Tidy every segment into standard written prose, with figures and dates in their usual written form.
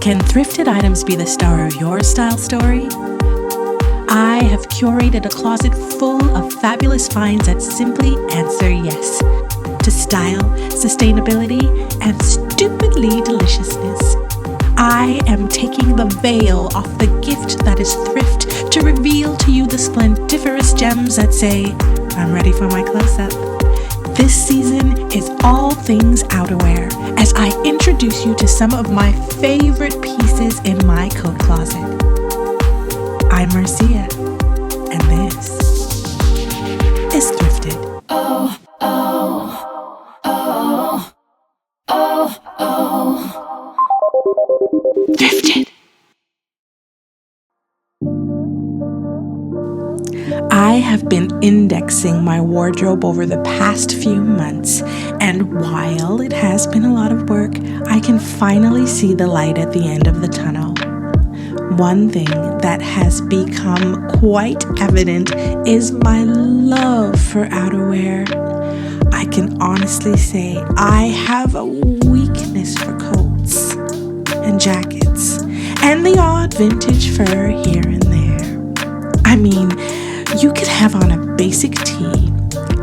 Can thrifted items be the star of your style story? I have curated a closet full of fabulous finds that simply answer yes to style, sustainability, and stupidly deliciousness. I am taking the veil off the gift that is thrift to reveal to you the splendiferous gems that say, I'm ready for my close-up. This season is all things outerwear as I introduce you to some of my favorite pieces in my coat closet. I'm Marcia, and this is Thrifted. Oh, oh, oh, oh, oh. Thrifted. I have been indexing my wardrobe over the past few months, and while it has been a lot of work, I can finally see the light at the end of the tunnel. One thing that has become quite evident is my love for outerwear. I can honestly say I have a weakness for coats and jackets and the odd vintage fur here and there. I mean, you could have on a basic tee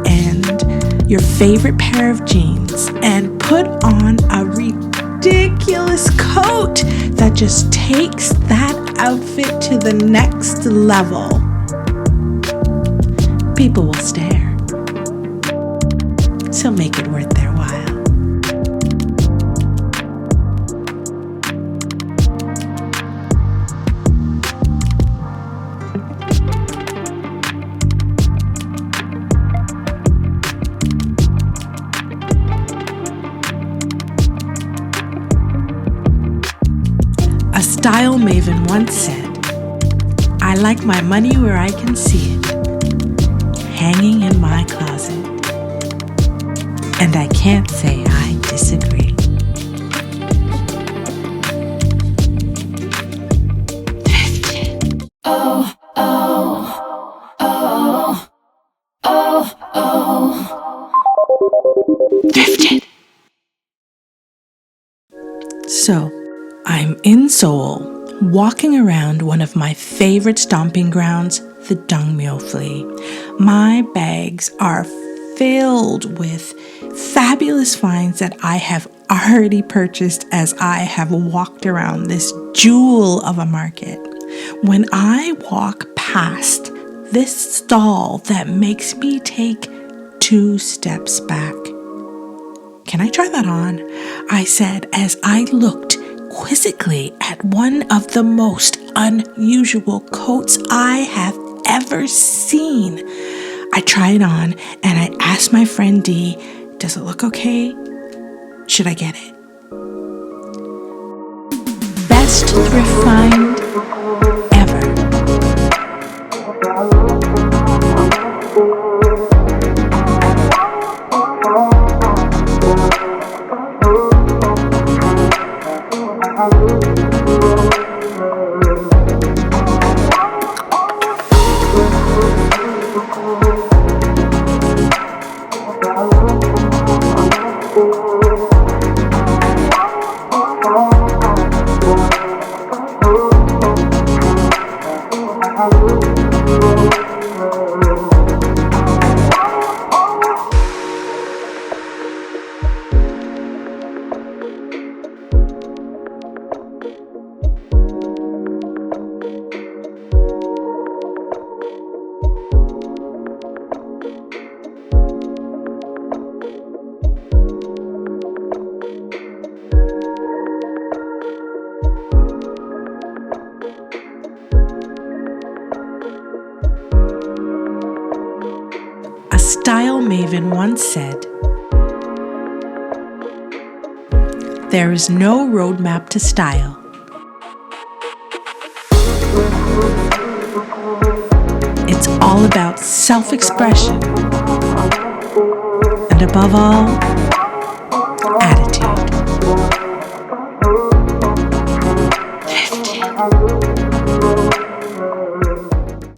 and your favorite pair of jeans and put on a ridiculous coat that just takes that outfit to the next level. People will stare, so make it worth their while. A style maven once said, I like my money where I can see it, hanging in my closet. And I can't say I disagree. Thrifted. Oh, oh, oh, oh, oh. Thrifted. So, I'm in Seoul, walking around one of my favorite stomping grounds, the Dongmyo Flea. My bags are filled with fabulous finds that I have already purchased as I have walked around this jewel of a market. When I walk past this stall that makes me take 2 steps back. Can I try that on? I said as I looked quizzically at one of the most unusual coats I have ever seen. I tried it on and I asked my friend Dee, does it look okay? Should I get it? Best thrift find ever. A style maven once said, there is no roadmap to style. It's all about self-expression and above all,